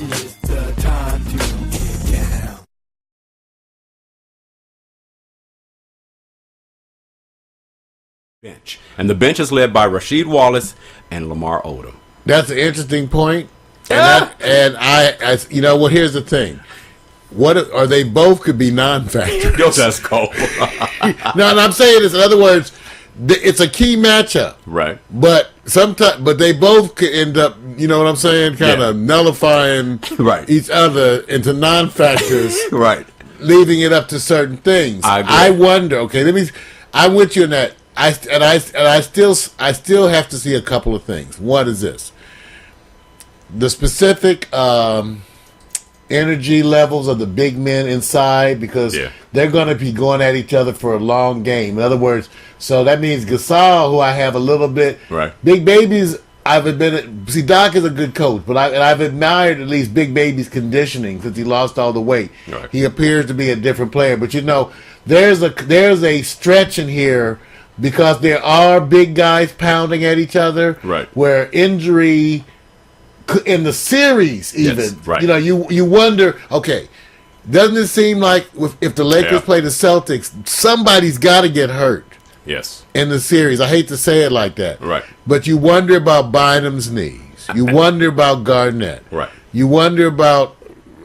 It's the time to get down. Bench. And the bench is led by Rasheed Wallace and Lamar Odom. That's an interesting point. And I you know what? Here's the thing. What are they? Both could be non-factors. Yo, that's cold. No, and I'm saying this. In other words, it's a key matchup, Right. But sometimes, they both could end up. You know what I'm saying? Kind of nullifying Right. each other into non-factors, Right. leaving it up to certain things. I agree. I wonder. Okay, I'm with you on that. I still have to see a couple of things. What is this? The specific energy levels of the big men inside, because they're going to be going at each other for a long game. In other words, so that means Gasol, who I have a little bit, Right. Big Baby's. I've admitted. See, Doc is a good coach, but I've admired at least Big Baby's conditioning since he lost all the weight. Right. He appears to be a different player, but you know, there's a stretch in here because there are big guys pounding at each other. Right. Where injury in the series, even Yes, right. you know, you wonder. Okay, doesn't it seem like if the Lakers play the Celtics, somebody's got to get hurt? Yes. In the series. I hate to say it like that. Right. But you wonder about Bynum's knees. You wonder about Garnett. Right. You wonder about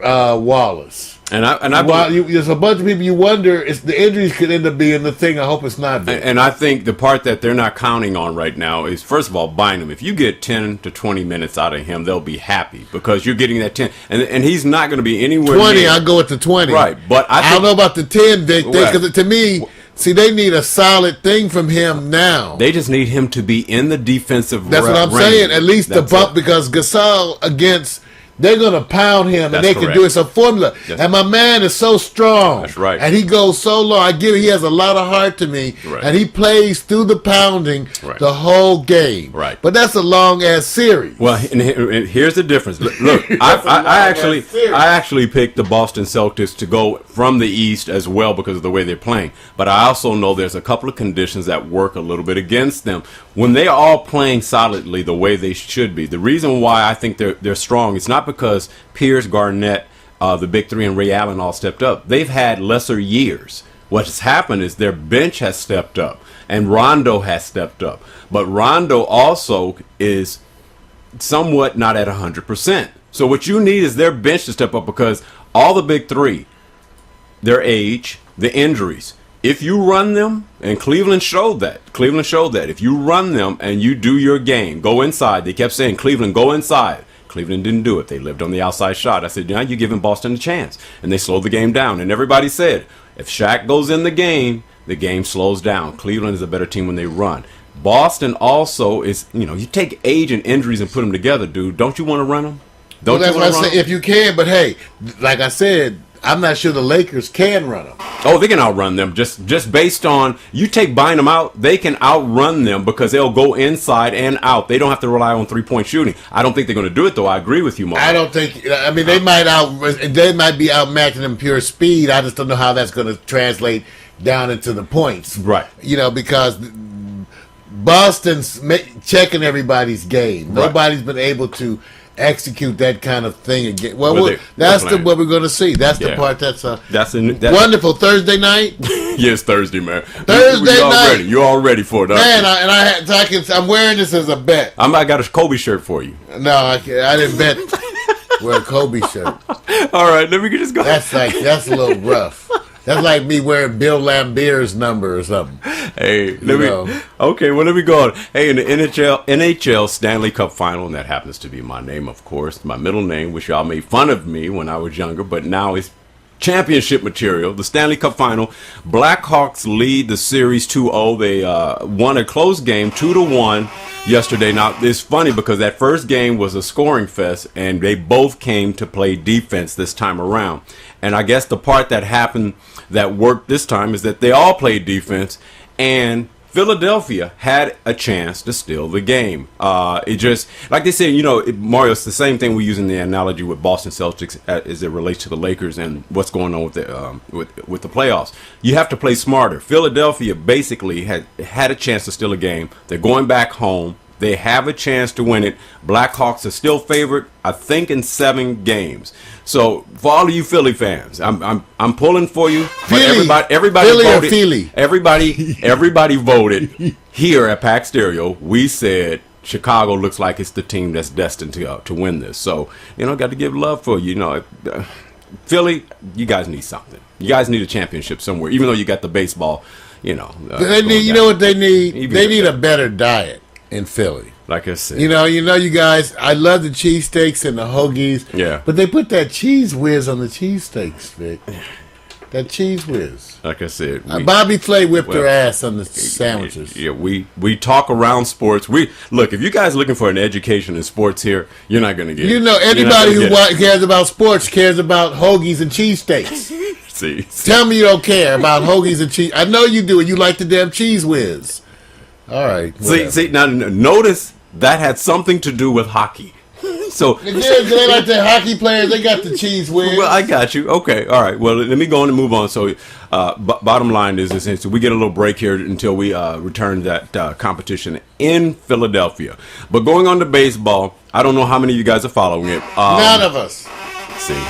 Wallace. And There's a bunch of people you wonder if the injuries could end up being the thing. I hope it's not there. And I think the part that they're not counting on right now is, first of all, Bynum. If you get 10 to 20 minutes out of him, they'll be happy because you're getting that 10. And he's not going to be anywhere 20, near. I'll go with the 20. Right. But I don't know about the 10, Vic, Right. because to me, see, they need a solid thing from him now. They just need him to be in the defensive That's what I'm range. saying. At least That's the bump, it. because Gasol against, they're going to pound him, That's and they can correct. do it. It's a formula. Yes. And my man is so strong. That's right. And he goes so long. I give it, he has a lot of heart to me. Right. And he plays through the pounding Right. the whole game. Right. But that's a long-ass series. Well, and here's the difference. Look, I actually picked the Boston Celtics to go from the East as well because of the way they're playing. But I also know there's a couple of conditions that work a little bit against them. When they are all playing solidly the way they should be, the reason why I think they're strong, it's not because Pierce, Garnett, the big three, and Ray Allen all stepped up. They've had lesser years. What's happened is their bench has stepped up, and Rondo has stepped up. But Rondo also is somewhat not at 100%. So what you need is their bench to step up, because all the big three, their age, the injuries, if you run them, and Cleveland showed that. If you run them and you do your game, go inside. They kept saying, Cleveland, go inside. Cleveland didn't do it. They lived on the outside shot. I said, now you're giving Boston a chance. And they slowed the game down. And everybody said, if Shaq goes in the game slows down. Cleveland is a better team when they run. Boston also is, you take age and injuries and put them together, dude. Don't you want to run them? Well, that's what I say. If you can, but hey, like I said, I'm not sure the Lakers can run them. Oh, they can outrun them just based on, you take Bynum out, they can outrun them because they'll go inside and out. They don't have to rely on three-point shooting. I don't think they're going to do it, though. I agree with you, Mark. I don't think. I mean, they might be outmatching them pure speed. I just don't know how that's going to translate down into the points. Right. Because Boston's checking everybody's game. Right. Nobody's been able to execute that kind of thing again. That's what we're going to see. That's the part that's wonderful. Thursday night. Yes, Thursday, man. Thursday night. You're all ready for it, man. I'm wearing this as a bet. I got a Kobe shirt for you. No, I didn't bet. Wear a Kobe shirt. All right, let me just go. That's a little rough. That's like me wearing Bill Lambert's number or something. Hey, let me go on. Hey, in the NHL Stanley Cup Final, and that happens to be my name, of course, my middle name, which y'all made fun of me when I was younger, but now it's championship material. The Stanley Cup Final, Blackhawks lead the series 2-0. They won a close game 2-1 yesterday. Now, it's funny because that first game was a scoring fest, and they both came to play defense this time around. And I guess the part that happened that worked this time is that they all played defense, and Philadelphia had a chance to steal the game. It just, like they said, Mario, it's the same thing we use in the analogy with Boston Celtics as it relates to the Lakers and what's going on with the playoffs. You have to play smarter. Philadelphia basically had a chance to steal a game. They're going back home. They have a chance to win it. Blackhawks are still favored, I think, in 7 games. So for all of you Philly fans, I'm pulling for you. Philly. Everybody Philly voted. or Philly? Everybody voted here at Pack Stereo. We said Chicago looks like it's the team that's destined to win this. So got to give love for Philly. You guys need something. You guys need a championship somewhere. Even though you got the baseball, they need. You know what they need? They need a better diet in Philly. Like I said, you guys. I love the cheesesteaks and the hoagies. Yeah, but they put that cheese whiz on the cheesesteaks, Vic. That cheese whiz. Like I said, Bobby Flay whipped her ass on the sandwiches. Yeah, we talk around sports. Look, if you guys looking for an education in sports here, you're not going to get it. Anybody who cares about sports cares about hoagies and cheesesteaks. See, tell me you don't care about hoagies and cheese. I know you do, and you like the damn cheese whiz. All right. Whatever. See. Now notice that had something to do with hockey. So they like the hockey players. They got the cheese whiz. Well, I got you. Okay, all right. Well, let me go on and move on. So, bottom line is this: so we get a little break here until we return to that competition in Philadelphia. But going on to baseball, I don't know how many of you guys are following it. None of us. See,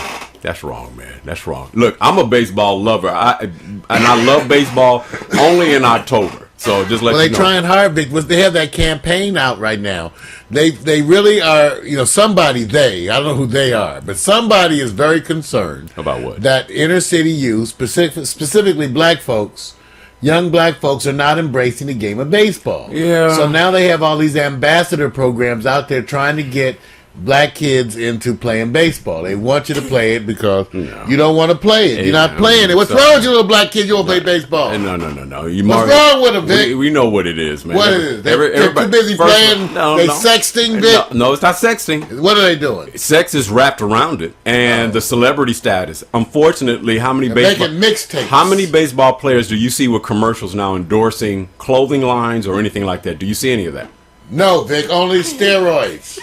that's wrong, man. That's wrong. Look, I'm a baseball lover, and I love baseball only in October. So just let they're trying hard, Vic. They have that campaign out right now. They really are. Somebody. I don't know who they are, but somebody is very concerned about what that inner city youth, specifically black folks, young black folks, are not embracing the game of baseball. Yeah. So now they have all these ambassador programs out there trying to get black kids into playing baseball. They want you to play it because you don't want to play it. You're not playing it. What's wrong with you little black kids? You won't play baseball. No. What's wrong with them, Vic? We know what it is, man. What it is? They're too busy playing. They sexting, Vic? No, it's not sexting. What are they doing? Sex is wrapped around it, and the celebrity status. Unfortunately, how many baseball players do you see with commercials now endorsing clothing lines or anything like that? Do you see any of that? No, Vic. Only steroids.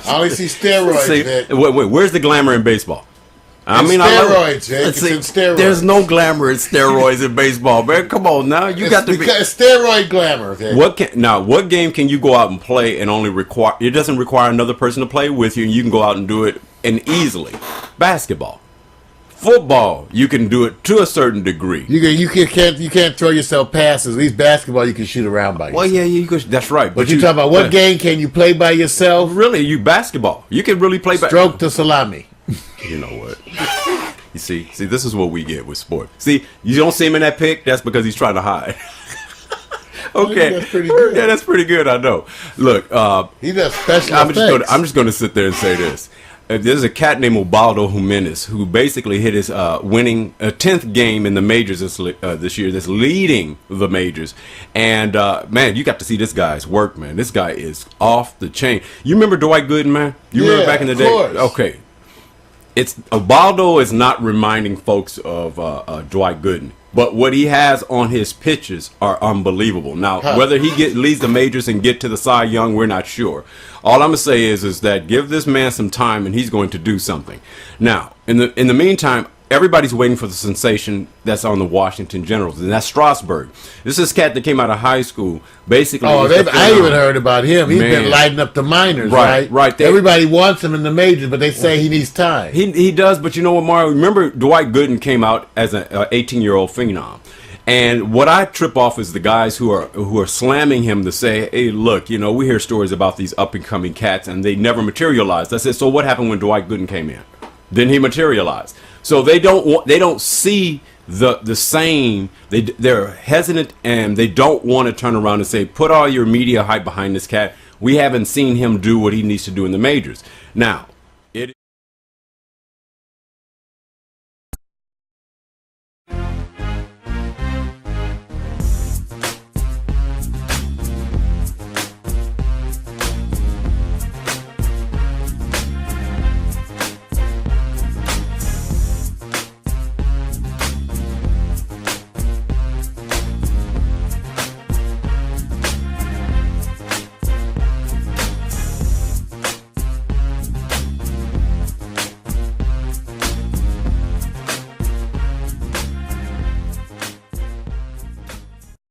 I only see steroids, Vic. Wait, where's the glamour in baseball? Steroids, Vic. It's in steroids. There's no glamour in steroids in baseball, man. Come on now, you got to be steroid glamour, Vic. What game can you go out and play and only require? It doesn't require another person to play with you, and you can go out and do it and easily. Basketball. Football, you can do it to a certain degree. You can't throw yourself passes. At least basketball, you can shoot around by yourself. Well, yeah, you could. That's right. But you talking about what game can you play by yourself? Really, basketball. You can really play. Stroke the salami. You know what? You see, this is what we get with sport. See, you don't see him in that pic. That's because he's trying to hide. Okay, that's pretty good. Yeah, that's pretty good. I know. Look, he does special effects. I'm just going to sit there and say this. There's a cat named Ubaldo Jimenez who basically hit his winning 10th game in the majors this year. That's leading the majors, and man, you got to see this guy's work, man. This guy is off the chain. You remember Dwight Gooden, man? You remember back in the day? Course. Okay, Ubaldo is not reminding folks of Dwight Gooden. But what he has on his pitches are unbelievable. Now, whether he leads the majors and get to the Cy Young, we're not sure. All I'm gonna say is that give this man some time, and he's going to do something. Now, in the meantime, everybody's waiting for the sensation that's on the Washington Generals, and that's Strasburg. This is a cat that came out of high school. Basically, I even heard about him. He's been lighting up the minors, right? Right. Everybody wants him in the majors, but they say he needs time. He does, but you know what, Mario? Remember, Dwight Gooden came out as an 18-year-old phenom. And what I trip off is the guys who are slamming him to say, hey, look, we hear stories about these up-and-coming cats, and they never materialized. I said, so what happened when Dwight Gooden came in? Then he materialized. So they don't see the same. They're hesitant, and they don't want to turn around and say, put all your media hype behind this cat. We haven't seen him do what he needs to do in the majors. Now,